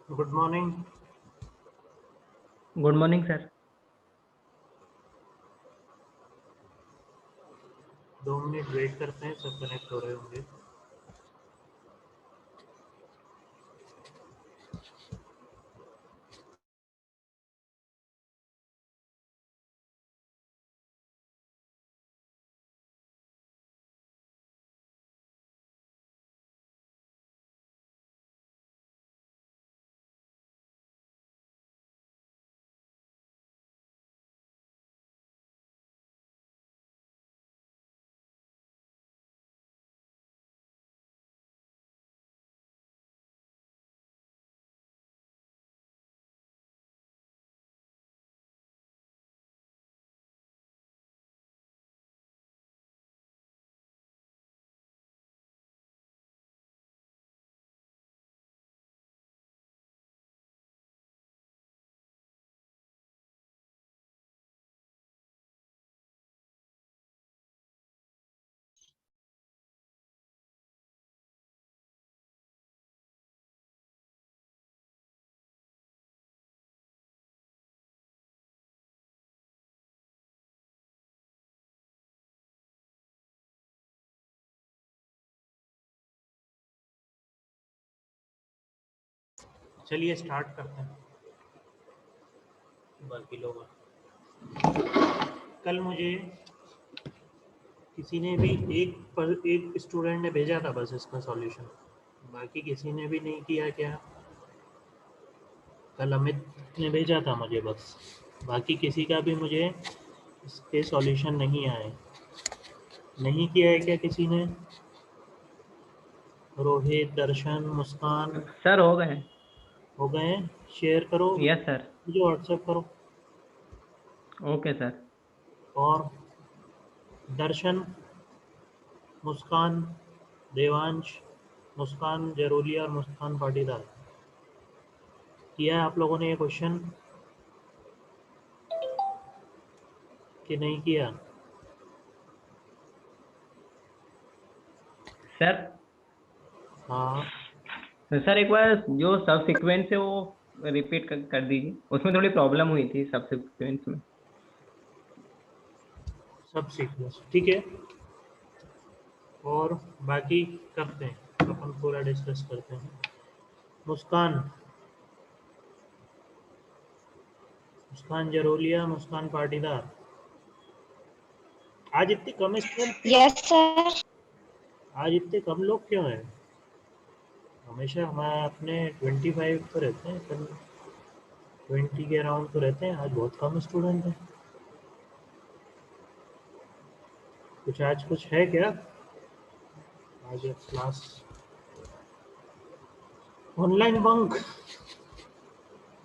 Good morning. Good morning sir. 2 minute wait करते हैं, सब कनेक्ट हो रहे होंगे। चलिए स्टार्ट करते हैं। बाकी लोग कल मुझे किसी ने भी एक स्टूडेंट ने भेजा था बस इसका सॉल्यूशन, बाकी किसी ने भी नहीं किया क्या? कल अमित ने भेजा था मुझे बस, बाकी किसी का भी मुझे इसके सॉल्यूशन नहीं आए। नहीं किया है क्या किसी ने? रोहित, दर्शन, मुस्कान सर हो गए। हो गए हैं? शेयर करो, यस सर। मुझे व्हाट्सएप करो। Okay sir. और दर्शन, मुस्कान, देवांश, मुस्कान जरोलिया और मुस्कान पाटीदार, किया है आप लोगों ने ये क्वेश्चन कि नहीं किया? सर हाँ, सर एक बार जो सब सीक्वेंस है वो रिपीट कर दीजिए, उसमें थोड़ी प्रॉब्लम हुई थी सब सीक्वेंस में। सब सीक्वेंस ठीक है। और बाकी करते हैं, अपन पूरा डिस्कस करते हैं। मुस्कान, मुस्कान जरोलिया, मुस्कान पाटीदार, आज इतनी कम स्टूडेंट, यस सर। आज इतने कम लोग क्यों हैं? हमेशा हमारे अपने 25 तो रहते हैं, 20 के अराउंड तो रहते हैं, आज बहुत कम स्टूडेंट हैं। कुछ आज कुछ है क्या? आज class online bunk,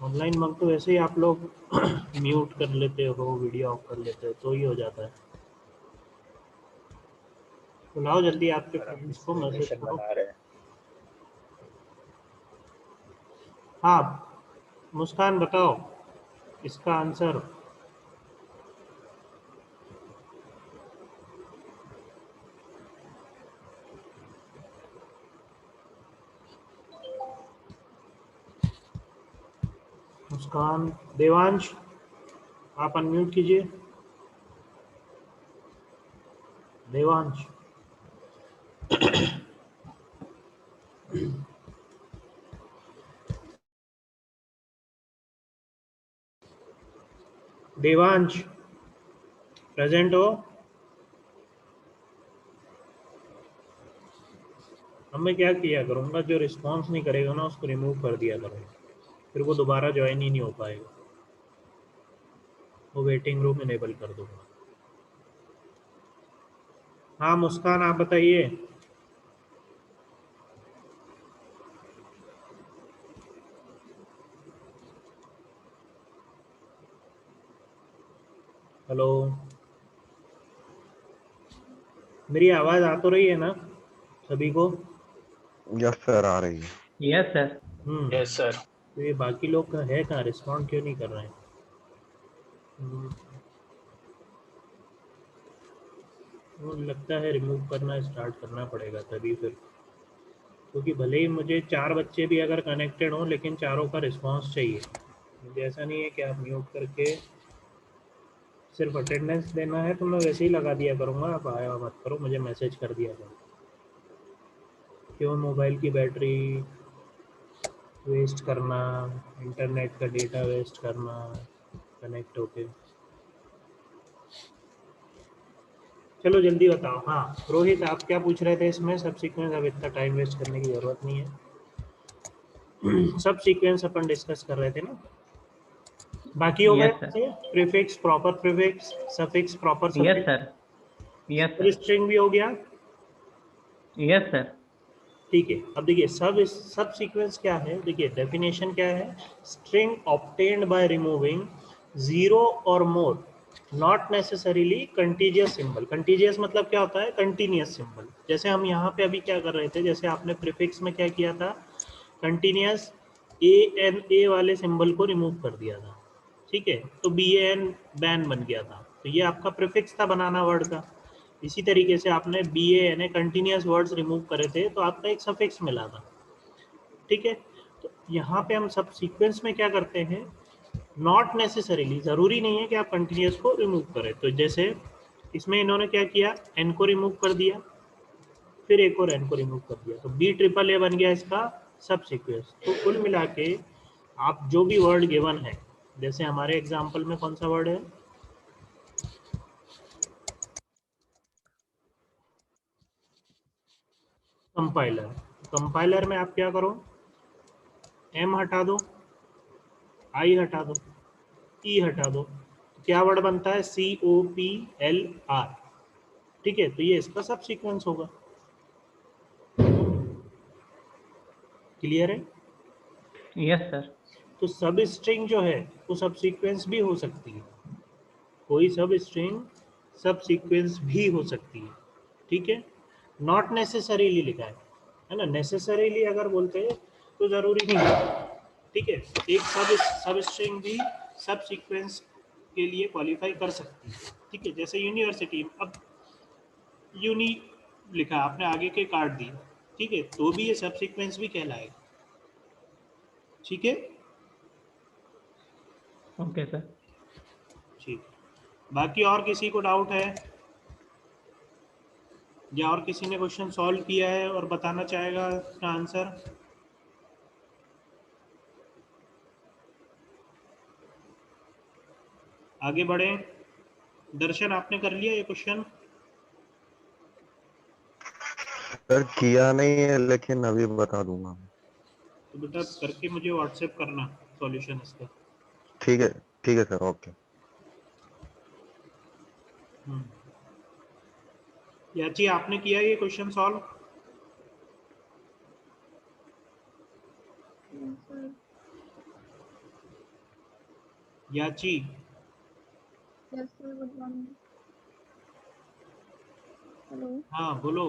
online bunk तो वैसे ही आप लोग म्यूट कर लेते हो, वीडियो ऑफ कर लेते हो तो ही हो जाता है। बुलाओ जल्दी आपके सर हम फ्रेंड्स को, मैसेज प्रेजेंटेशन करो। बना रहे हैं। हाँ, मुस्कान बताओ इसका आंसर। मुस्कान, देवांश आप अनम्यूट कीजिए। देवांश, देवांश प्रेजेंट हो? अब मैं क्या किया करूँगा, जो रिस्पॉन्स नहीं करेगा ना उसको रिमूव कर दिया करो, फिर वो दोबारा ज्वाइन ही नहीं हो पाएगा। वो वेटिंग रूम इनेबल कर दूंगा। हाँ मुस्कान आप बताइए। हेलो, मेरी आवाज़ आ तो रही है ना सभी को? यस सर आ रही है। Yes sir. Yes sir. तो ये बाकी लोग का है कहाँ, रिस्पॉन्ड क्यों नहीं कर रहे हैं? हम्म, वो लगता है रिमूव करना स्टार्ट करना पड़ेगा तभी फिर क्योंकि भले ही मुझे 4 बच्चे भी अगर कनेक्टेड हों लेकिन चारों का रिस्पांस चाहिए। मुझे ऐसा नहीं है कि आप म्यूट करके सिर्फ अटेंडेंस देना है तो मैं वैसे ही लगा दिया करूँगा, आप आया मत करो, मुझे मैसेज कर दिया करो। क्यों मोबाइल की बैटरी वेस्ट करना, इंटरनेट का डेटा वेस्ट करना कनेक्ट होके। चलो जल्दी बताओ। हाँ रोहित, आप क्या पूछ रहे थे इसमें? सब सीक्वेंस, अब इतना टाइम वेस्ट करने की ज़रूरत नहीं है। सब सीक्वेंस अपन डिस्कस कर रहे थे ना, बाकी हो गए। Yes sir. Prefix, proper prefix, suffix, proper yes suffix, sir. Yes सब सर। स्ट्रिंग भी हो गया। Yes sir. ठीक है, अब देखिए सब सीक्वेंस क्या है, देखिए डेफिनेशन क्या है। String obtained by removing zero और more not necessarily contiguous symbol. Contiguous मतलब क्या होता है? Continuous symbol. जैसे हम यहाँ पे अभी क्या कर रहे थे, जैसे आपने प्रीफिक्स में क्या किया था, कंटिन्यूस ए एन ए वाले सिंबल को रिमूव कर दिया था, ठीक है, तो बी ए एन बैन बन गया था, तो ये आपका प्रीफिक्स था बनाना वर्ड का। इसी तरीके से आपने B A N A continuous words remove करे थे तो आपका एक सफिक्स मिला था, ठीक है। तो यहाँ पे हम सब सीक्वेंस में क्या करते हैं, नॉट नेसेसरीली, ज़रूरी नहीं है कि आप कंटिन्यूस को रिमूव करें। तो जैसे इसमें इन्होंने क्या किया, एन को रिमूव कर दिया, फिर एक और एन को रिमूव कर दिया, तो बी ट्रिपल ए बन गया इसका सब सीक्वेंस। तो कुल मिला के आप जो भी वर्ड गिवन है, जैसे हमारे एग्जाम्पल में कौन सा वर्ड है, कंपाइलर। कंपाइलर में आप क्या करो, एम हटा दो, आई हटा दो, ई हटा दो, तो क्या वर्ड बनता है, सी ओ पी एल आर, ठीक है। तो ये इसका सब सीक्वेंस होगा। क्लियर है? Yes sir. तो सब स्ट्रिंग जो है वो सब सीक्वेंस भी हो सकती है, कोई सब स्ट्रिंग सब सीक्वेंस भी हो सकती है, ठीक है। नॉट नेसेसरीली लिखा है ना, नेसेसरीली अगर बोलते हैं तो ज़रूरी नहीं है, ठीक है। एक सब स्ट्रिंग भी सब सीक्वेंस के लिए क्वालिफाई कर सकती है, ठीक है। जैसे यूनिवर्सिटी, अब यूनी लिखा, आपने आगे के काट दिए, ठीक है, तो भी ये सब सीक्वेंस भी कहलाएगा, ठीक है। Okay sir. ठीक, बाकी और किसी को डाउट है, या और किसी ने क्वेश्चन सॉल्व किया है और बताना चाहेगा इसका आंसर? आगे बढ़े। दर्शन, आपने कर लिया ये क्वेश्चन? सर किया नहीं है लेकिन अभी बता दूंगा। तो बेटा करके मुझे व्हाट्सएप करना सॉल्यूशन इसका। ठीक है, ठीक है सर, ओके। याची, आपने किया ये क्वेश्चन सॉल्व? याची, Yes, sir. Good morning. Hello. हाँ बोलो।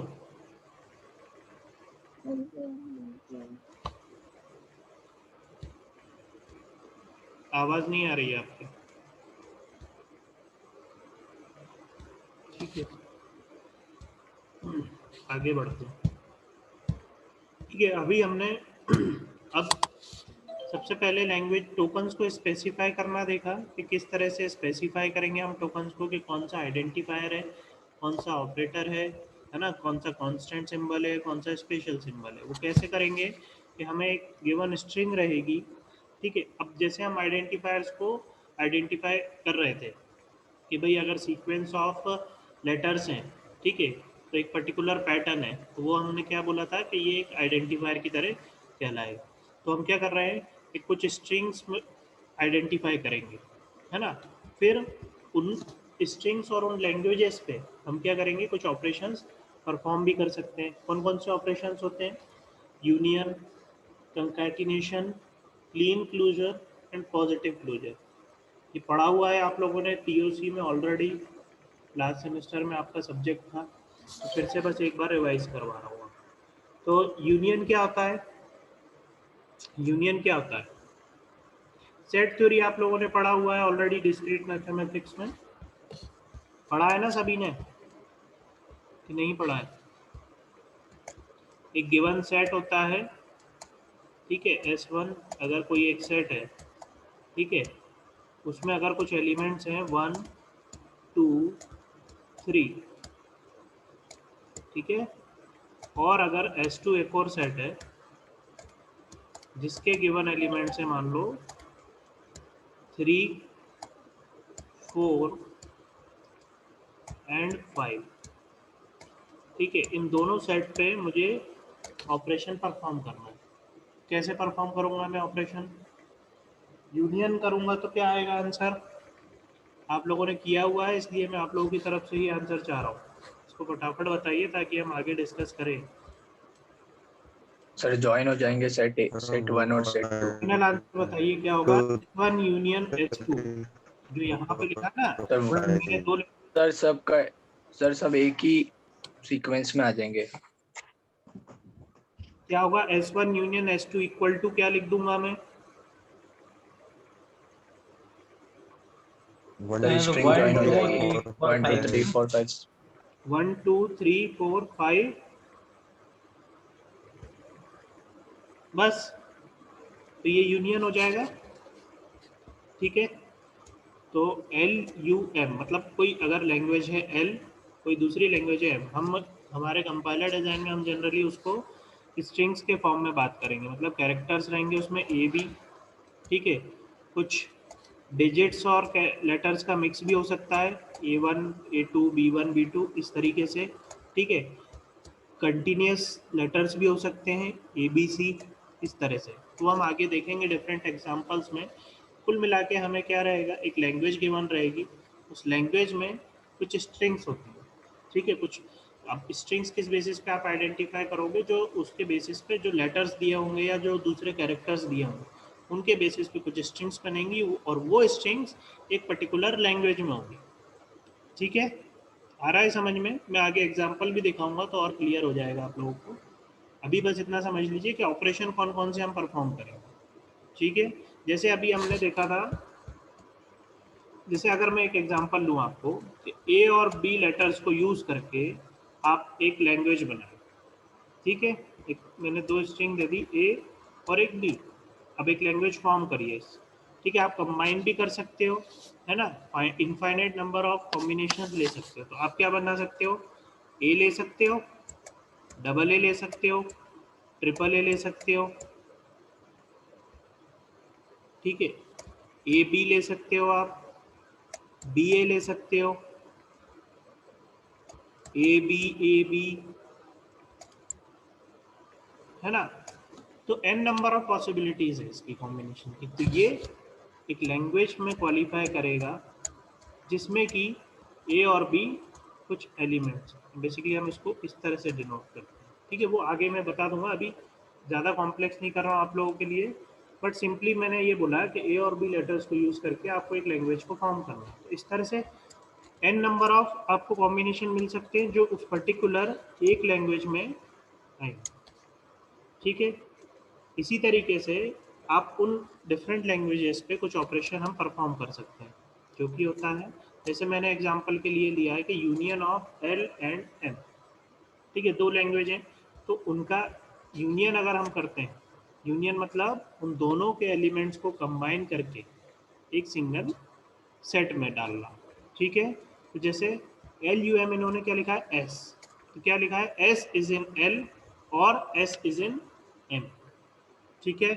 आवाज़ नहीं आ रही है आपकी, ठीक है। आगे बढ़ते हैं, ठीक है। अभी हमने अब सबसे पहले लैंग्वेज टोकन्स को स्पेसिफाई करना देखा कि किस तरह से स्पेसिफाई करेंगे हम टोकन्स को, कि कौन सा आइडेंटिफायर है, कौन सा ऑपरेटर है ना, कौन सा कांस्टेंट सिंबल है, कौन सा स्पेशल सिंबल है। वो कैसे करेंगे कि हमें एक गिवन स्ट्रिंग रहेगी, ठीक है। अब जैसे हम आइडेंटिफायर्स को आइडेंटिफाई कर रहे थे कि भाई अगर सीक्वेंस ऑफ लेटर्स हैं, ठीक है, तो एक पर्टिकुलर पैटर्न है, तो वो हमने क्या बोला था कि ये एक आइडेंटिफायर की तरह कहलाएगा। तो हम क्या कर रहे हैं कि कुछ स्ट्रिंग्स में आइडेंटिफाई करेंगे, है ना। फिर उन स्ट्रिंग्स और उन लैंग्वेजेस पे हम क्या करेंगे, कुछ ऑपरेशंस परफॉर्म भी कर सकते हैं। कौन कौन से ऑपरेशंस होते हैं, union, concatenation, Kleene closure and positive closure. ये पढ़ा हुआ है आप लोगों ने टीओसी में ऑलरेडी, लास्ट सेमेस्टर में आपका सब्जेक्ट था, तो फिर से बस एक बार रिवाइज करवा रहा हूँ। तो यूनियन क्या होता है, यूनियन क्या होता है, सेट थ्योरी आप लोगों ने पढ़ा हुआ है ऑलरेडी डिस्क्रीट मैथमेटिक्स में, पढ़ा है ना सभी ने कि नहीं पढ़ा है? एक गिवन सेट होता है, ठीक है, S1 अगर कोई एक सेट है, ठीक है, उसमें अगर कुछ एलिमेंट्स हैं 1 2 3, ठीक है, और अगर S2 एक और सेट है जिसके गिवन एलिमेंट्स हैं मान लो 3 4 एंड 5, ठीक है, इन दोनों सेट पे मुझे ऑपरेशन परफॉर्म करना है। कैसे परफॉर्म करूंगा मैं ऑपरेशन? यूनियन करूंगा तो क्या आएगा आंसर? आप लोगों ने किया हुआ है इसलिए मैं आप लोगों की तरफ से ही आंसर चाह रहा हूँ। इसको फटाफट बताइए ताकि हम आगे डिस्कस करें। सर ज्वाइन हो जाएंगे सेट 1 और सेट 2। फाइनल आंसर बताइए क्या होगा? S1 यूनियन S2 जो यहाँ पे लिखा ना, सर मैंने दो सर सब एक ही सीक्वेंस में आ जाएंगे। क्या होगा? S1 union S2 equal to क्या लिख दूंगा मैं? सर स्ट्रिंग ज्वाइन हो जाएगी 1 2 3 4 5। 1 2 3 4 5 बस, तो ये यूनियन हो जाएगा, ठीक है। तो LUM मतलब कोई अगर लैंग्वेज है L, कोई दूसरी लैंग्वेज है M, हम हमारे कंपाइलर डिज़ाइन में हम जनरली उसको स्ट्रिंग्स के फॉर्म में बात करेंगे, मतलब कैरेक्टर्स रहेंगे उसमें AB, ठीक है, कुछ डिजिट्स और लेटर्स का मिक्स भी हो सकता है, A1 A2 B1 B2 इस तरीके से, ठीक है। कंटिन्यूस लेटर्स भी हो सकते हैं ABC इस तरह से। तो हम आगे देखेंगे डिफरेंट एग्जांपल्स में। कुल मिला के हमें क्या रहेगा, एक लैंग्वेज गिवन रहेगी, उस लैंग्वेज में कुछ स्ट्रिंग्स होती है, ठीक है। कुछ अब स्ट्रिंग्स किस बेसिस पे आप आइडेंटिफाई करोगे? जो उसके बेसिस पे जो लेटर्स दिए होंगे या जो दूसरे कैरेक्टर्स दिए होंगे उनके बेसिस पे कुछ स्ट्रिंग्स बनेंगी और वो स्ट्रिंग्स एक पर्टिकुलर लैंग्वेज में होंगी, ठीक है। आ रहा है समझ में? मैं आगे एग्जाम्पल भी दिखाऊंगा तो और क्लियर हो जाएगा आप लोगों को। अभी बस इतना समझ लीजिए कि ऑपरेशन कौन कौन से हम परफॉर्म करेंगे, ठीक है। जैसे अभी हमने देखा था, जैसे अगर मैं एक एग्जांपल लूँ आपको कि ए और बी लेटर्स को यूज़ करके आप एक लैंग्वेज बनाए, ठीक है। एक मैंने दो स्ट्रिंग दे दी ए और एक बी, अब एक लैंग्वेज फॉर्म करिए, ठीक है। आप कंबाइन भी कर सकते हो, है ना, इनफाइनाइट नंबर ऑफ कॉम्बिनेशन ले सकते हो। तो आप क्या बना सकते हो? ए ले सकते हो, डबल ए ले सकते हो, ट्रिपल ए ले सकते हो, ठीक है। ए बी ले सकते हो, आप बी ए ले सकते हो, ए बी, है ना। तो n नंबर ऑफ पॉसिबिलिटीज है इसकी कॉम्बिनेशन की। तो ये एक लैंग्वेज में क्वालिफाई करेगा जिसमें कि ए और बी कुछ एलिमेंट्स, बेसिकली हम इसको इस तरह से डिनोट करते हैं, ठीक है। वो आगे मैं बता दूंगा, अभी ज़्यादा कॉम्प्लेक्स नहीं कर रहा हूँ आप लोगों के लिए, बट सिंपली मैंने ये बोला कि ए और बी लेटर्स को यूज़ करके आपको एक लैंग्वेज को फॉर्म करना है। तो इस तरह से n नंबर ऑफ आपको कॉम्बिनेशन मिल सकते हैं जो उस पर्टिकुलर एक लैंग्वेज में आएंगे, ठीक है। इसी तरीके से आप उन डिफरेंट लैंग्वेजेस पे कुछ ऑपरेशन हम परफॉर्म कर सकते हैं, जो कि होता है, जैसे मैंने एग्जांपल के लिए लिया है कि union of L and M, ठीक है, दो लैंग्वेज हैं, तो उनका यूनियन अगर हम करते हैं, यूनियन मतलब उन दोनों के एलिमेंट्स को कंबाइन करके एक सिंगल सेट में डालना, ठीक है। तो जैसे LUM इन्होंने क्या लिखा है? S, तो क्या लिखा है? S इज इन L और S इज इन M, ठीक है।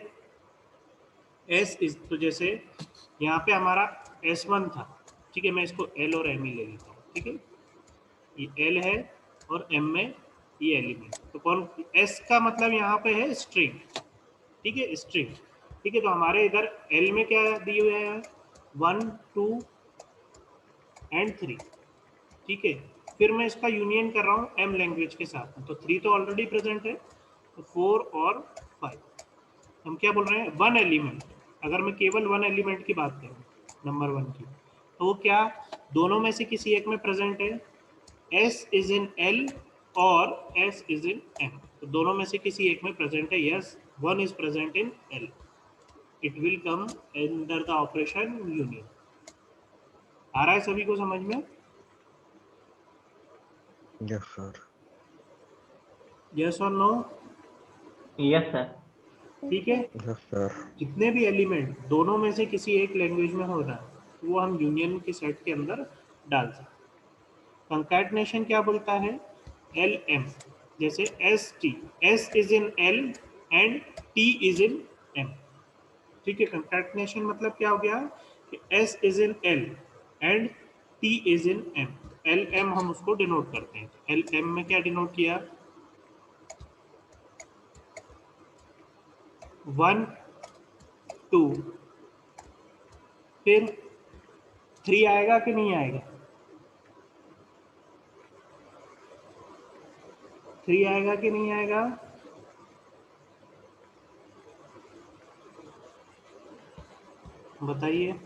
S इज, तो जैसे यहाँ पे हमारा S1 था, ठीक है, मैं इसको L और M ही ले लेता हूँ, ठीक है। ये L है और M में ये एलिमेंट, तो कौन? S का मतलब यहाँ पे है स्ट्रिंग, ठीक है, स्ट्रिंग, ठीक है। तो हमारे इधर L में क्या दिए हुए हैं? 1 2 एंड 3, ठीक है। फिर मैं इसका यूनियन कर रहा हूँ M लैंग्वेज के साथ में, तो 3 तो ऑलरेडी प्रेजेंट है, तो 4 और 5, हम क्या बोल रहे हैं? One element. अगर मैं केवल वन एलिमेंट की बात करूँ, नंबर 1 की, तो वो क्या दोनों में से किसी एक में प्रेजेंट है? S इज इन L और S इज इन M, तो दोनों में से किसी एक में प्रेजेंट है। Yes, one is present in L, it will come under the operation union. आ रहा है सभी को समझ में? Yes sir. यस और नो? Yes sir. ठीक है, यस सर। जितने भी एलिमेंट दोनों में से किसी एक लैंग्वेज में हो रहा है वो हम यूनियन के सेट के अंदर डाल सकते हैं। कंकैटनेशन क्या बोलता है? एल एम, जैसे S T, S is in L and T is in M. ठीक है, कंकैटनेशन मतलब क्या हो गया कि S is in L and T is in M. L M हम उसको डिनोट करते हैं। एल एम में क्या डिनोट किया? 1 2, फिर 3 आएगा कि नहीं आएगा? 3 आएगा कि नहीं आएगा? बताइए।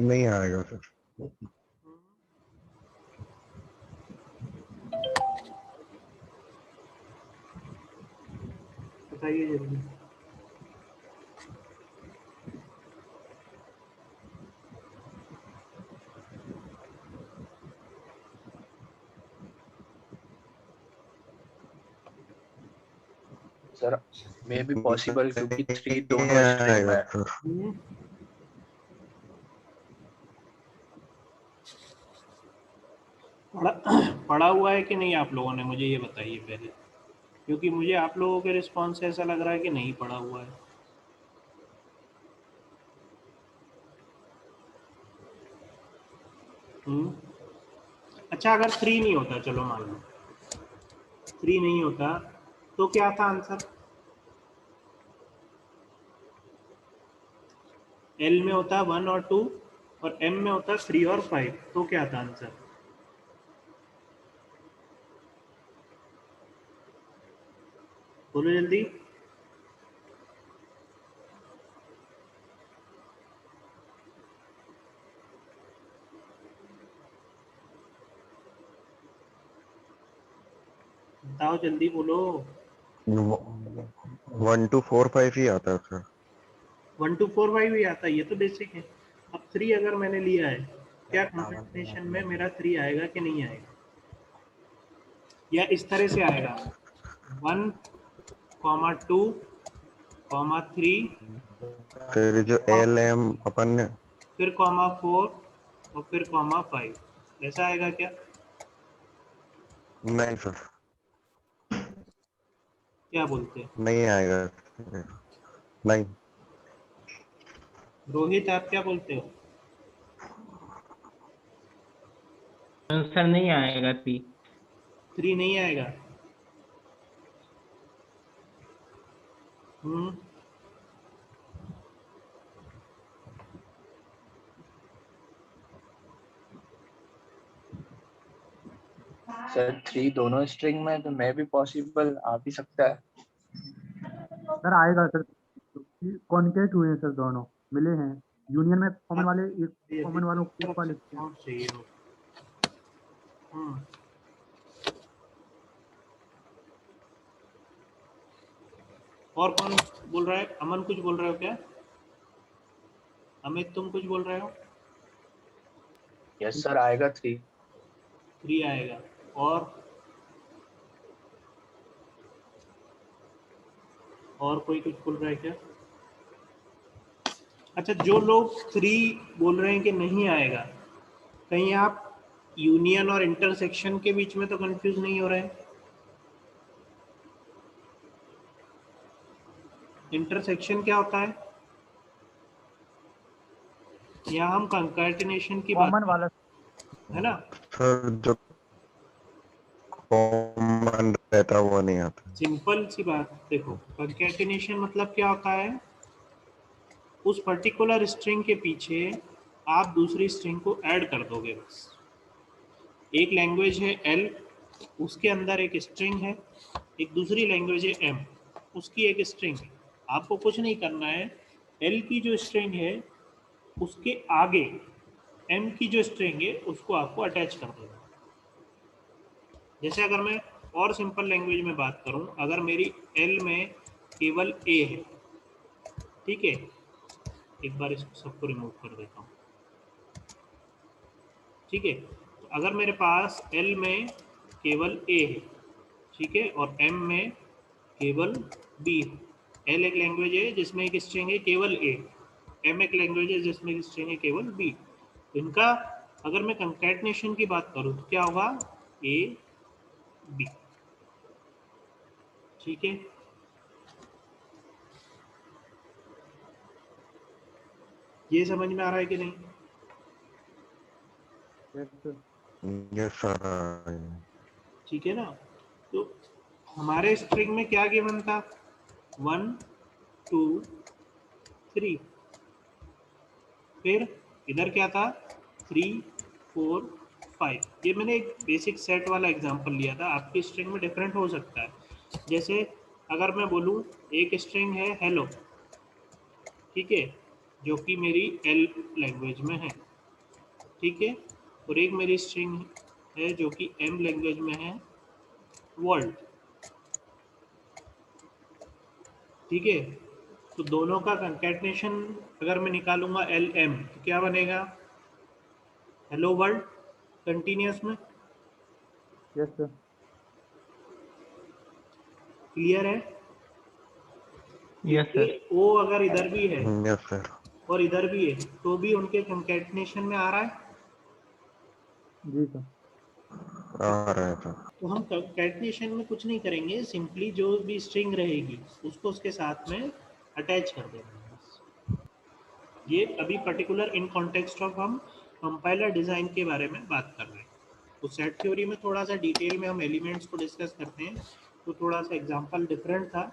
नहीं आएगा सर। बताइए जल्दी। सर मे बी पॉसिबल क्योंकि 3 नहीं दोनों स्ट्रिंग में आएगा है। सर। पढ़ा पढ़ा हुआ है कि नहीं आप लोगों ने, मुझे ये बताइए पहले, क्योंकि मुझे आप लोगों के रिस्पॉन्स से ऐसा लग रहा है कि नहीं पढ़ा हुआ है। अच्छा, अगर 3 नहीं होता, चलो मान लो 3 नहीं होता तो क्या था आंसर? एल में होता 1 और 2 और एम में होता 3 और 5, तो क्या था आंसर? बोलो जल्दी। बताओ जल्दी बोलो। 1 2 4 5 ही आता है सर। 1 2 4 5 ही आता है, ये तो बेसिक है। अब 3 अगर मैंने लिया है, क्या कंकैटिनेशन में मेरा 3 आएगा कि नहीं आएगा? या इस तरह से आएगा 1 2 3 फिर जो एल एम अपन ने फिर 4 और फिर 5, ऐसा आएगा क्या? नहीं सर, क्या बोलते हैं नहीं आएगा। नहीं। रोहित, आप क्या बोलते हो? आंसर नहीं आएगा 3। 3 नहीं आएगा। सर 3 दोनों स्ट्रिंग में है, तो मे बी पॉसिबल आ भी सकता है। सर आएगा सर, कॉन्केट हुए हैं सर, दोनों मिले हैं यूनियन में। कॉमन वाले एक कॉमन वालों एक वाले चाहिए हो। और कौन बोल रहा है? अमन कुछ बोल रहे हो क्या? अमित तुम कुछ बोल रहे हो? यस सर, आएगा 3। 3 आएगा। और कोई कुछ बोल रहा है क्या? अच्छा, जो लोग 3 बोल रहे हैं कि नहीं आएगा, कहीं आप यूनियन और इंटरसेक्शन के बीच में तो कंफ्यूज नहीं हो रहे हैं? इंटरसेक्शन क्या होता है? यहाँ हम कंकैटिनेशन की बात कॉमन वाला है ना। सर जो कॉमन रहता है वो नहीं आता। सिंपल सी बात देखो, कंकैटिनेशन मतलब क्या होता है? उस पर्टिकुलर स्ट्रिंग के पीछे आप दूसरी स्ट्रिंग को ऐड कर दोगे बस। एक लैंग्वेज है एल, उसके अंदर एक स्ट्रिंग है, एक दूसरी लैंग्वेज है एम, उसकी एक स्ट्रिंग है। आपको कुछ नहीं करना है, एल की जो स्ट्रिंग है उसके आगे एम की जो स्ट्रिंग है उसको आपको अटैच कर देना। जैसे अगर मैं और सिंपल लैंग्वेज में बात करूं, अगर मेरी एल में केवल ए है, ठीक है, एक बार इसको सबको रिमूव कर देता हूँ, ठीक है, तो अगर मेरे पास एल में केवल ए है, ठीक है, और एम में केवल बी है। एल एक लैंग्वेज है जिसमें एक स्ट्रिंग है केवल ए, एम एक लैंग्वेज है जिसमें एक स्ट्रिंग है केवल बी। इनका अगर मैं कंकैटिनेशन की बात करूं तो क्या होगा, ए बी, ठीक है। ये समझ में आ रहा है कि नहीं? Yes sir. Yes sir. ठीक है ना। तो हमारे स्ट्रिंग में क्या गिवन था, 1 2 3, फिर इधर क्या था 3 4 5। ये मैंने एक बेसिक सेट वाला एग्जांपल लिया था, आपकी स्ट्रिंग में डिफरेंट हो सकता है। जैसे अगर मैं बोलूँ एक स्ट्रिंग है हेलो, ठीक है, जो कि मेरी एल लैंग्वेज में है, ठीक है, और एक मेरी स्ट्रिंग है जो कि एम लैंग्वेज में है, वर्ल्ड, ठीक है। तो दोनों का कंकैटिनेशन अगर मैं निकालूंगा एल एम तो क्या बनेगा, हेलो वर्ल्ड कंटिन्यूस में। Yes sir. क्लियर है? Yes sir. क्योंकि ओ अगर इधर भी है यस सर। और इधर भी है तो भी उनके कंकैटिनेशन में आ रहा है। जी सर। आ रहा है सर। तो हम कंकैटिनेशन में कुछ नहीं करेंगे, सिंपली जो भी स्ट्रिंग रहेगी उसको उसके साथ में अटैच कर देंगे बस। ये अभी पर्टिकुलर इन कॉन्टेक्स्ट ऑफ हम कंपाइलर डिज़ाइन के बारे में बात कर रहे हैं। तो सेट थ्योरी में थोड़ा सा डिटेल में हम एलिमेंट्स को डिस्कस करते हैं, तो थोड़ा सा एग्जांपल डिफरेंट था,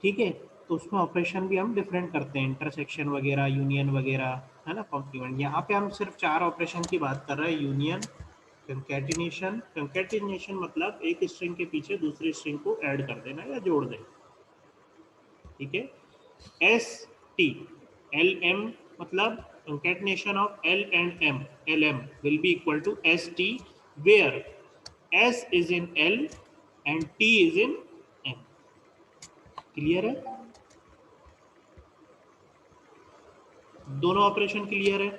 ठीक है। तो उसमें ऑपरेशन भी हम डिफरेंट करते हैं, इंटरसेक्शन वगैरह, यूनियन वगैरह, है ना, कॉम्प्लीमेंट। यहाँ पे हम सिर्फ 4 ऑपरेशन की बात कर रहे हैं, यूनियन, कंकैटिनेशन। कंकैटिनेशन मतलब एक स्ट्रिंग के पीछे दूसरी स्ट्रिंग को ऐड कर देना या जोड़ देना, ठीक है। एस टी एल एम मतलब concatenation of L and M, L M will be equal to S T, where S is in L and T is in M. Clear है? दोनों ऑपरेशन क्लियर है?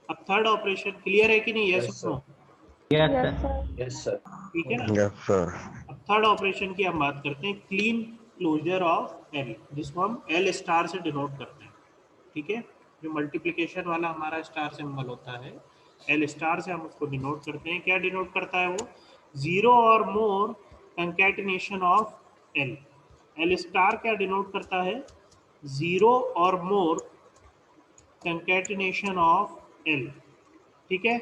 अब थर्ड ऑपरेशन क्लियर है कि नहीं, yes yes और no? Sir. Yes yes sir. Sir. Yes sir. ठीक है ना। Yes sir. अब थर्ड ऑपरेशन की हम बात करते हैं, क्लीन क्लोजर ऑफ एल, जिसको हम एल स्टार से डिनोट करते हैं, ठीक है। जो मल्टीप्लिकेशन वाला हमारा स्टार सिंबल होता है, एल स्टार से हम उसको डिनोट करते हैं। क्या डिनोट करता है वो, जीरो और more concatenation of L. L star क्या डिनोट करता है, जीरो और मोर कंकैटिनेशन ऑफ एल, ठीक है।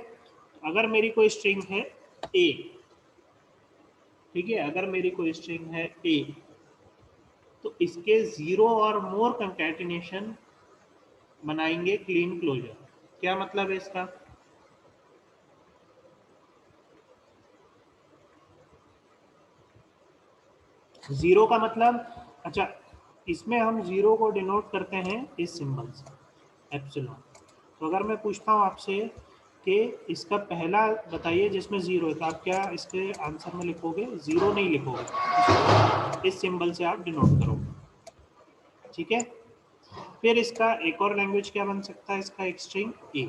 अगर मेरी कोई स्ट्रिंग है ए, ठीक है, अगर मेरी कोई स्ट्रिंग है ए, तो इसके जीरो और मोर कंकैटिनेशन बनाएंगे क्लीन क्लोजर। क्या मतलब है इसका, जीरो का मतलब, अच्छा, इसमें हम जीरो को डिनोट करते हैं इस सिंबल से, एप्सिलॉन। तो अगर मैं पूछता हूँ आपसे कि इसका पहला बताइए जिसमें जीरो है, तो आप क्या इसके आंसर में लिखोगे, जीरो नहीं लिखोगे, इस सिंबल से आप डिनोट करोगे, ठीक है। फिर इसका एक और लैंग्वेज क्या बन सकता है, इसका एक स्ट्रिंग ए।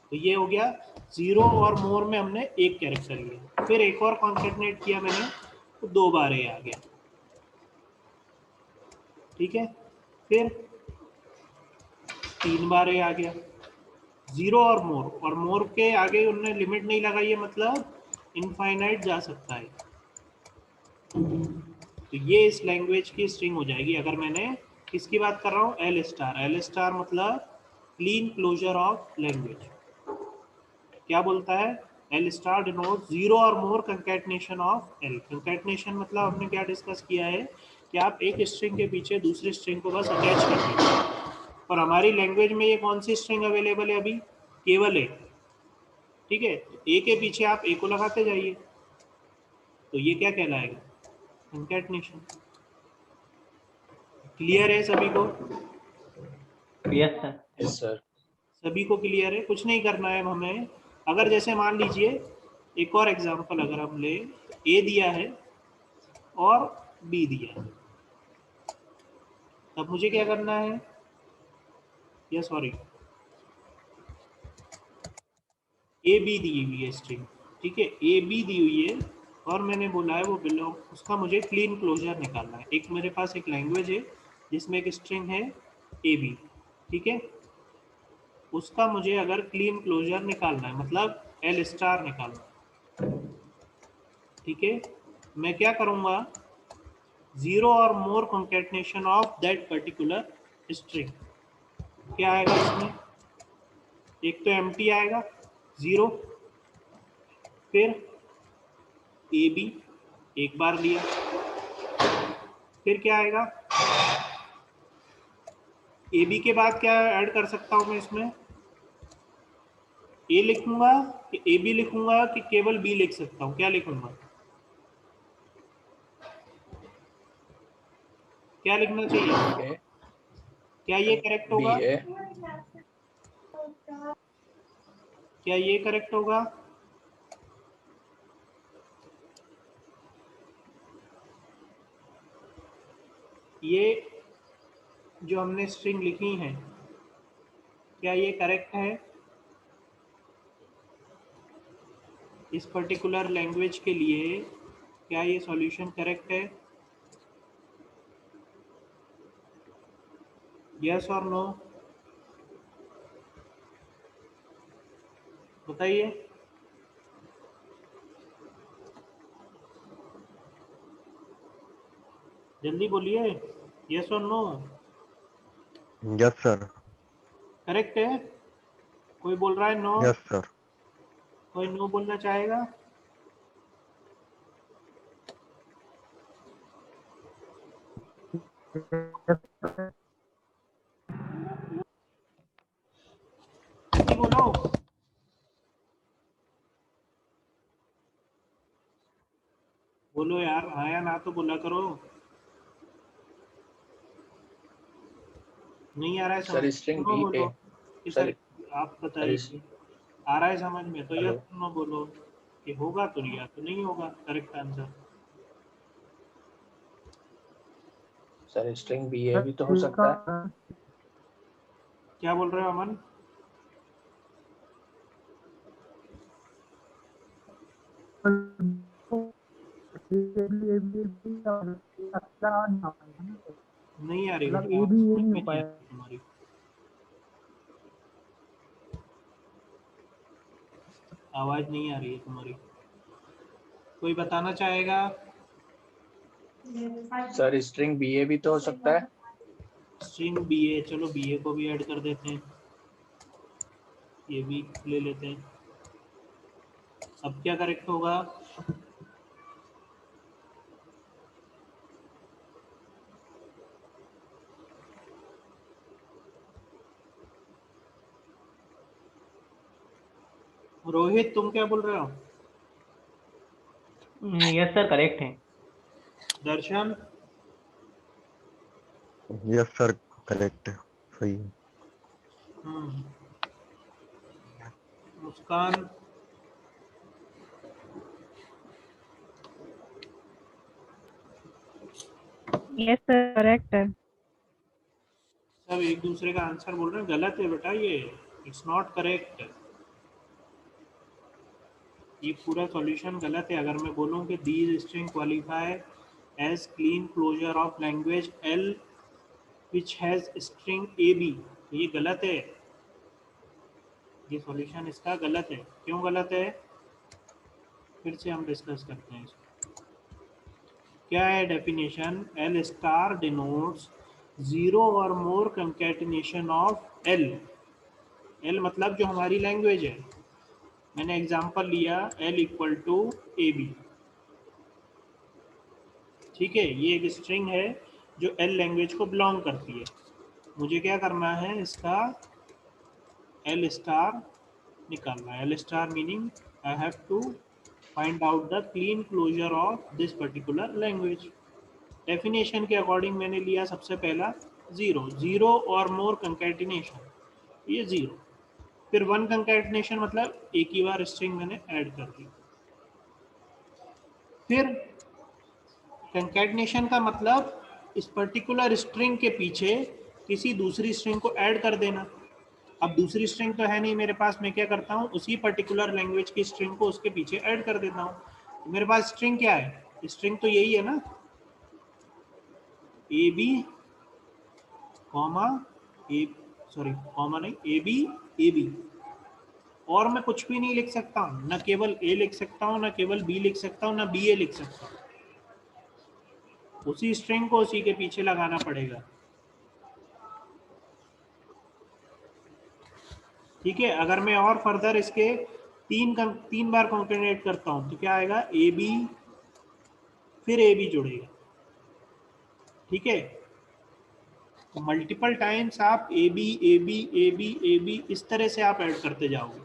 तो ये हो गया, जीरो और मोर में हमने एक कैरेक्टर लिया, फिर एक और कॉन्केटनेट किया मैंने तो 2 बार ए आ गया, ठीक है। फिर 3 बार ए आ गया, जीरो और मोर के आगे उन्होंने लिमिट नहीं लगाई है, मतलब इनफाइनाइट जा सकता है। तो ये इस लैंग्वेज की स्ट्रिंग हो जाएगी। अगर मैंने किसकी बात कर रहा हूँ, एल स्टार। एल स्टार मतलब क्लीन क्लोजर ऑफ लैंग्वेज। क्या बोलता है, एल स्टार डिनोट जीरो और more concatenation of L. Concatenation मतलब हमने क्या डिस्कस किया है कि आप एक स्ट्रिंग के पीछे दूसरी स्ट्रिंग को बस अटैच कर दीजिए। और हमारी लैंग्वेज में ये कौन सी स्ट्रिंग अवेलेबल है अभी, केवल ए, ठीक है। ए के पीछे आप ए को लगाते जाइए, तो ये क्या कहलाएगा, कंकैटिनेशन। क्लियर है सभी को? Yes sir. Yes sir. सभी को क्लियर है? कुछ नहीं करना है हमें। अगर जैसे मान लीजिए एक और एग्जांपल अगर हम ले, ए दिया है और बी दिया है, तब मुझे क्या करना है, या सॉरी, ए बी दी हुई है स्ट्रिंग, ठीक है, ए बी दी हुई है और मैंने बोला है वो बिलोंग, उसका मुझे क्लीन क्लोजर निकालना है। एक मेरे पास एक लैंग्वेज है जिसमें एक स्ट्रिंग है ए बी, ठीक है, उसका मुझे अगर क्लीन क्लोजर निकालना है मतलब एल स्टार निकालना है, ठीक है, मैं क्या करूँगा, जीरो और मोर कंकेटनेशन ऑफ दैट पर्टिकुलर स्ट्रिंग। क्या आएगा इसमें, एक तो एम्प्टी आएगा जीरो, फिर ए बी एक बार लिया, फिर क्या आएगा, ए बी के बाद क्या ऐड कर सकता हूं मैं इसमें, ए लिखूंगा कि ए बी लिखूंगा कि केवल बी लिख सकता हूं, क्या लिखूंगा, क्या लिखना चाहिए, ए क्या ये करेक्ट बी होगा, ए क्या ये करेक्ट होगा, ये जो हमने स्ट्रिंग लिखी है क्या ये करेक्ट है, इस पर्टिकुलर लैंग्वेज के लिए क्या ये सॉल्यूशन करेक्ट है, यस और नो, बताइए। जल्दी बोलिए, यस और नो, यस सर। करेक्ट है, कोई बोल रहा है नो, यस सर। कोई नो बोलना चाहेगा, जल्दी बोलो, बोलो यार, हाँ या ना तो बोला करो, नहीं आ रहा है सर समझ, स्ट्रिंग नो बी बोलो ए कि सर सर आप बताइए, आ रहा है समझ में तो हेलो यस नो बोलो, कि होगा तो या तो नहीं होगा correct answer. Sir string B A भी तो हो सकता है। क्या बोल रहे हो अमन, नहीं आ रही मतलब बेटा, ए आवाज़ भी ये समझ नहीं में हो नहीं आ पाया। रही तुम्हारी, आवाज नहीं आ रही है तुम्हारी, कोई बताना चाहेगा, सर स्ट्रिंग बी ए भी तो हो सकता है। स्ट्रिंग बी ए, चलो बी ए को भी ऐड कर देते हैं, ये भी ले लेते हैं, अब क्या करेक्ट होगा, रोहित तुम क्या बोल रहे हो, यस सर करेक्ट है। दर्शन, यस सर करेक्ट है, सही है। मुस्कान, यस सर करेक्ट है। सब एक दूसरे का आंसर बोल रहे हैं, गलत है बेटा ये, इट्स नॉट करेक्ट, ये पूरा सॉल्यूशन गलत है। अगर मैं बोलूं कि these string qualify as Kleene closure of language L which has string A B, तो ये गलत है, ये सॉल्यूशन इसका गलत है, क्यों गलत है, फिर से हम डिस्कस करते हैं इसको। क्या है definition, L star denotes zero और more concatenation of L, L मतलब जो हमारी लैंग्वेज है, मैंने एग्जांपल लिया L equal to A B, ठीक है, ये एक स्ट्रिंग है जो एल लैंग्वेज को बिलोंग करती है, मुझे क्या करना है, इसका एल स्टार निकालना है, L star meaning I have to find out the Kleene closure of this particular language. Definition के अकॉर्डिंग मैंने लिया सबसे पहला जीरो, जीरो और मोर कंकैटिनेशन, ये जीरो, फिर वन कंकैटिनेशन मतलब एक ही बार स्ट्रिंग मैंने ऐड कर दी, फिर कंकैटिनेशन का मतलब इस पर्टिकुलर स्ट्रिंग के पीछे किसी दूसरी स्ट्रिंग को ऐड कर देना। अब दूसरी स्ट्रिंग तो है नहीं मेरे पास, मैं क्या करता हूँ उसी पर्टिकुलर लैंग्वेज की स्ट्रिंग को उसके पीछे ऐड कर देता हूँ। तो मेरे पास स्ट्रिंग क्या है, स्ट्रिंग तो यही है ना, A B comma A, sorry comma नहीं, ए बी, और मैं कुछ भी नहीं लिख सकता हूँ, ना केवल ए लिख सकता हूँ, ना केवल बी लिख सकता हूँ, ना बी ए लिख सकता हूँ। उसी स्ट्रिंग को उसी के पीछे लगाना पड़ेगा। ठीक है, अगर मैं और फर्दर इसके तीन बार कॉन्केटेनेट करता हूँ तो क्या आएगा, ए बी फिर ए बी जुड़ेगा। ठीक है, तो मल्टीपल टाइम्स आप A B A B A B A B इस तरह से आप ऐड करते जाओगे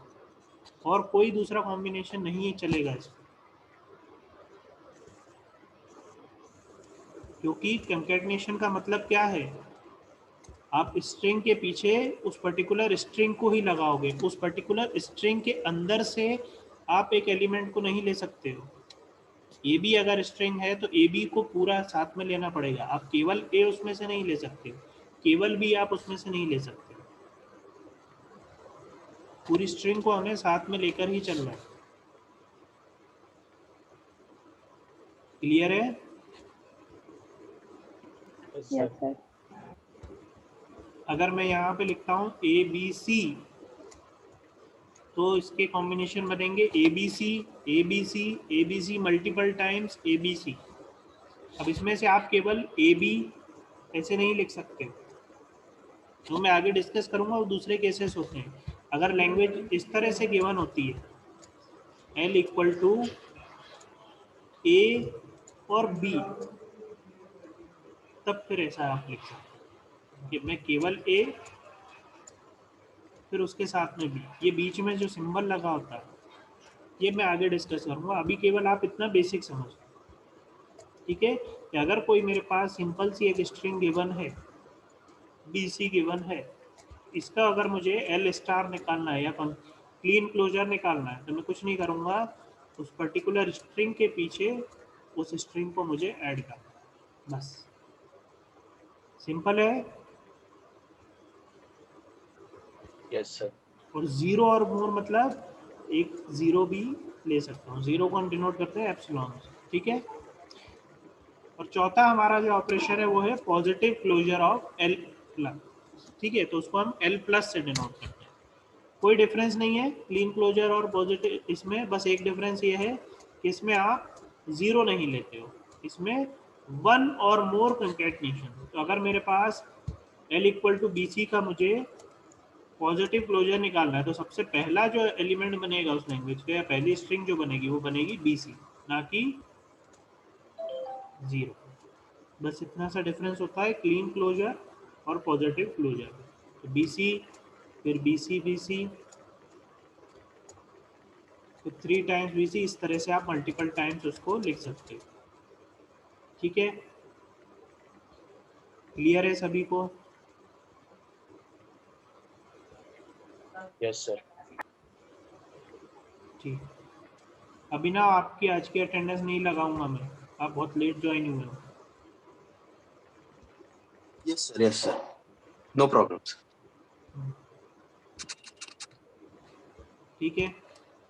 और कोई दूसरा कॉम्बिनेशन नहीं चलेगा इसमें, क्योंकि कंकैटिनेशन का मतलब क्या है, आप स्ट्रिंग के पीछे उस पर्टिकुलर स्ट्रिंग को ही लगाओगे, उस पर्टिकुलर स्ट्रिंग के अंदर से आप एक एलिमेंट को नहीं ले सकते हो। ए बी अगर स्ट्रिंग है तो ए बी को पूरा साथ में लेना पड़ेगा, आप केवल ए उसमें से नहीं ले सकते, केवल बी आप उसमें से नहीं ले सकते, पूरी स्ट्रिंग को हमें साथ में लेकर ही चलना है। क्लियर है? Yes sir. अगर मैं यहाँ पे लिखता हूँ ए बी सी, तो इसके कॉम्बिनेशन बनेंगे A B C A B C A B C multiple times A B C. अब इसमें से आप केवल ए बी ऐसे नहीं लिख सकते, तो मैं आगे डिस्कस करूंगा वो दूसरे केसेस होते हैं। अगर लैंग्वेज इस तरह से गिवन होती है, एल इक्वल टू ए और बी, तब फिर ऐसा आप लिख सकते हैं कि मैं केवल ए फिर उसके साथ में बी, ये बीच में जो सिंबल लगा होता है ये मैं आगे डिस्कस करूंगा, अभी केवल आप इतना बेसिक समझ। ठीक है, कि अगर कोई मेरे पास सिंपल सी एक स्ट्रिंग गिवन है, बी सी गिवन है, इसका अगर मुझे एल स्टार निकालना है या क्लीन क्लोजर निकालना है, तो मैं कुछ नहीं करूंगा, उस पर्टिकुलर स्ट्रिंग के पीछे उस स्ट्रिंग को मुझे ऐड करना, बस सिंपल है। Yes sir. और जीरो और मोर मतलब एक जीरो भी ले सकता हूँ, जीरो को हम डिनोट करते हैं एप्सिलॉन से। ठीक है, और चौथा हमारा जो ऑपरेशन है वो है positive closure of L plus. ठीक है, तो उसको हम एल प्लस से डिनोट करते हैं। कोई डिफरेंस नहीं है क्लीन क्लोजर और पॉजिटिव, इसमें बस एक डिफरेंस ये है कि इसमें आप जीरो नहीं लेते हो, इसमें वन और मोर कंकैटिनेशन। तो अगर मेरे पास L equal to B C का मुझे पॉजिटिव क्लोजर निकालना है, तो सबसे पहला जो एलिमेंट बनेगा उस लैंग्वेज का या पहली स्ट्रिंग जो बनेगी वो बनेगी बी सी, ना कि जीरो। बस इतना सा डिफरेंस होता है क्लीन क्लोजर और पॉजिटिव क्लोजर। तो बी सी फिर बी सी बी सी तो 3 टाइम्स बी सी, इस तरह से आप मल्टीपल टाइम्स उसको लिख सकते हो। ठीक है, क्लियर है सभी को? Yes sir. ठीक, अभी ना आपकी आज की अटेंडेंस नहीं लगाऊंगा मैं, आप बहुत लेट ज्वाइन हुए हो। Yes, sir. Yes, sir. No problems. ठीक है,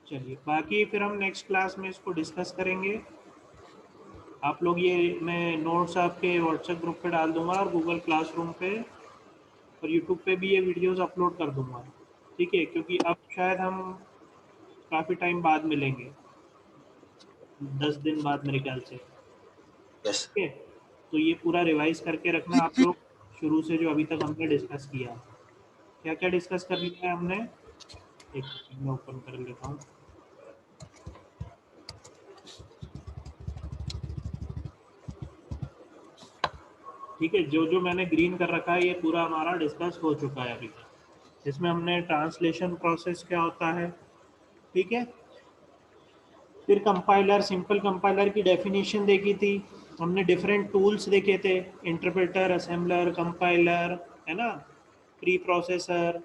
चलिए बाकी फिर हम नेक्स्ट क्लास में इसको डिस्कस करेंगे। आप लोग ये मैं नोट्स आपके व्हाट्सएप ग्रुप पे डाल दूंगा और गूगल क्लासरूम पे और यूट्यूब पे भी ये वीडियोस अपलोड कर दूंगा। ठीक है, क्योंकि अब शायद हम काफ़ी टाइम बाद मिलेंगे, 10 दिन बाद मेरे ख्याल से। Yes. ठीक है, तो ये पूरा रिवाइज करके रखना आप लोग, शुरू से जो अभी तक हमने डिस्कस किया। क्या क्या डिस्कस कर लिया है हमने, एक मैं ओपन कर लेता हूँ। ठीक है, जो जो मैंने ग्रीन कर रखा है ये पूरा हमारा डिस्कस हो चुका है अभी तक। इसमें हमने ट्रांसलेशन प्रोसेस क्या होता है, ठीक है, फिर कंपाइलर, सिंपल कंपाइलर की डेफिनेशन देखी थी हमने, डिफरेंट टूल्स देखे थे, इंटरप्रेटर, असेंबलर, कंपाइलर, है ना, प्री प्रोसेसर,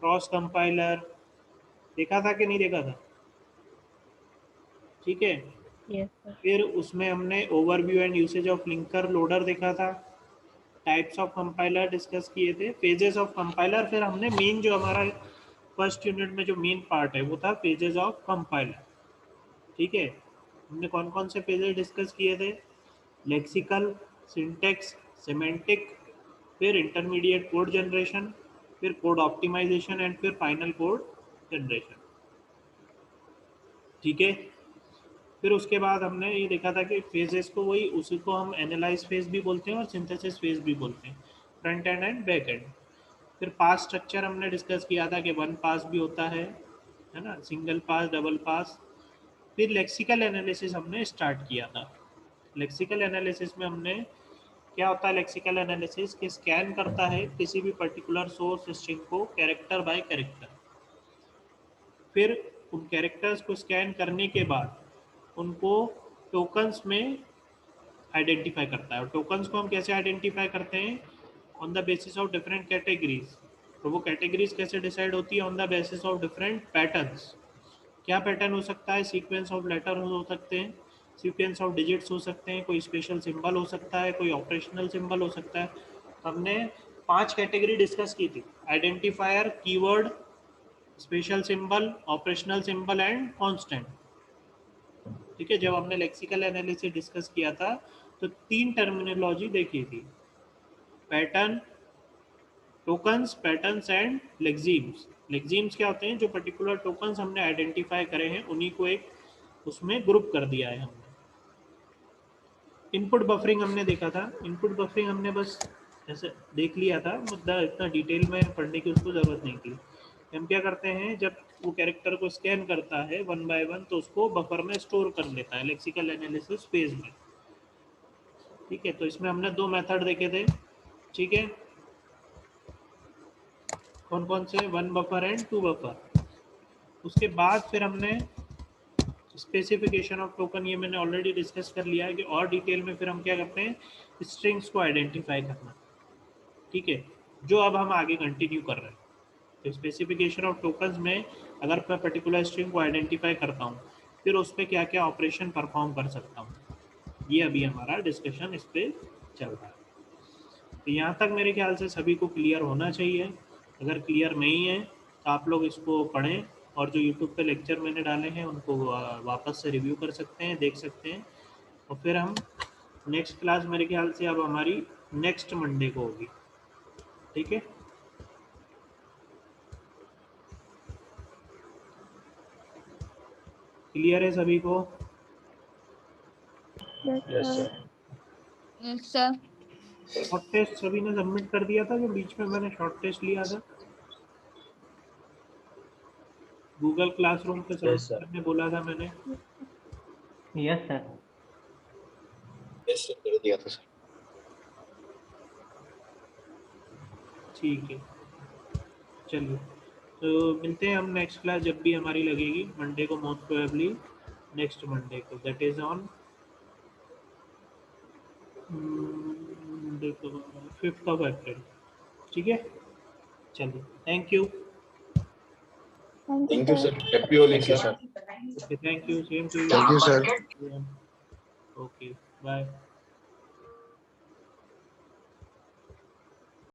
क्रॉस कंपाइलर, देखा था कि नहीं देखा था? ठीक है, Yes, sir. फिर उसमें हमने overview and usage of linker loader देखा था, टाइप्स ऑफ कंपाइलर डिस्कस किए थे, फेजेस ऑफ कंपाइलर, फिर हमने मेन जो हमारा फर्स्ट यूनिट में जो मेन पार्ट है वो था पेजेस ऑफ कंपाइलर। ठीक है, हमने कौन कौन से पेजेस डिस्कस किए थे? लेक्सिकल, सिंटेक्स, सिमेंटिक, फिर इंटरमीडिएट कोड जनरेशन, फिर कोड ऑप्टिमाइजेशन एंड फिर फाइनल कोड जनरेशन। ठीक है, फिर उसके बाद हमने ये देखा था कि फेजेस को वही उसी को हम एनालाइज फेज भी बोलते हैं और सिंथेसिस फेज भी बोलते हैं, front end and back and. फिर पास स्ट्रक्चर हमने डिस्कस किया था कि 1 पास भी होता है ना, सिंगल पास, डबल पास। फिर लेक्सिकल एनालिसिस हमने स्टार्ट किया था। लेक्सिकल एनालिसिस में हमने क्या होता है लेक्सिकल एनालिसिस कि स्कैन करता है किसी भी पर्टिकुलर सोर्स स्ट्रिंग को कैरेक्टर बाय कैरेक्टर, फिर उन कैरेक्टर्स को स्कैन करने के बाद उनको टोकन्स में आइडेंटिफाई करता है। और टोकन्स को हम कैसे आइडेंटिफाई करते हैं? On the basis of different categories. तो वो कैटेगरीज कैसे डिसाइड होती है? On the basis of different patterns. क्या पैटर्न हो सकता है? सीक्वेंस ऑफ लेटर हो सकते हैं, सीक्वेंस ऑफ डिजिट्स हो सकते हैं, कोई स्पेशल सिंबल हो सकता है, कोई ऑपरेशनल सिंबल हो सकता है। हमने 5 कैटेगरी डिस्कस की थी: identifier, keyword, special symbol, operational symbol and constant. ठीक है, जब हमने लेक्सिकल एनालिसिस डिस्कस किया था तो 3 टर्मिनोलॉजी देखी थी: पैटर्न, टोकन्स, पैटर्न्स एंड लेक्सीम्स। लेक्सीम्स क्या होते हैं? जो पर्टिकुलर टोकन्स हमने आइडेंटिफाई करे हैं उन्हीं को एक उसमें ग्रुप कर दिया है हमने। इनपुट बफरिंग हमने देखा था। इनपुट बफरिंग हमने बस ऐसे देख लिया था, मुद्दा इतना डिटेल में पढ़ने की उसको ज़रूरत नहीं थी। हम क्या करते हैं, जब वो कैरेक्टर को स्कैन करता है 1 बाय 1 तो उसको बफर में स्टोर कर लेता है लेक्सिकल एनालिसिस फेज में। ठीक है, तो इसमें हमने 2 मेथड देखे थे। ठीक है, कौन कौन से? 1 बफर एंड 2 बफर। उसके बाद फिर हमने स्पेसिफिकेशन ऑफ टोकन, ये मैंने ऑलरेडी डिस्कस कर लिया है कि और डिटेल में फिर हम क्या करते हैं, स्ट्रिंग्स को आइडेंटिफाई करना। ठीक है, जो अब हम आगे कंटिन्यू कर रहे हैं। तो स्पेसिफिकेशन ऑफ टोकन्स में अगर मैं पर्टिकुलर स्ट्रिंग को आइडेंटिफाई करता हूँ फिर उस पर क्या क्या ऑपरेशन परफॉर्म कर सकता हूँ, ये अभी हमारा डिस्कशन इस पर चल रहा है। तो यहाँ तक मेरे ख्याल से सभी को क्लियर होना चाहिए। अगर क्लियर नहीं है तो आप लोग इसको पढ़ें और जो यूट्यूब पे लेक्चर मैंने डाले हैं उनको वापस से रिव्यू कर सकते हैं, देख सकते हैं। और फिर हम नेक्स्ट क्लास मेरे ख्याल से अब हमारी नेक्स्ट मंडे को होगी। ठीक है, क्लियर है सभी को? Yes, sir. Yes, sir. Short test सभी ने सबमिट कर दिया था जो बीच में मैंने शॉर्ट टेस्ट लिया था गूगल क्लासरूम पे सबमिट करने बोला था मैंने। Yes sir. यस सर, कर दिया था सर। ठीक है, चलिए तो मिलते हैं हम नेक्स्ट क्लास जब भी हमारी लगेगी, मंडे को मोस्ट प्रोबेबली, नेक्स्ट मंडे को, that is on 5th of April। ठीक है, चलिए, thank you. Thank you, sir. Happy Holi, sir. Thank you, same to you. Thank you, sir. Okay, bye.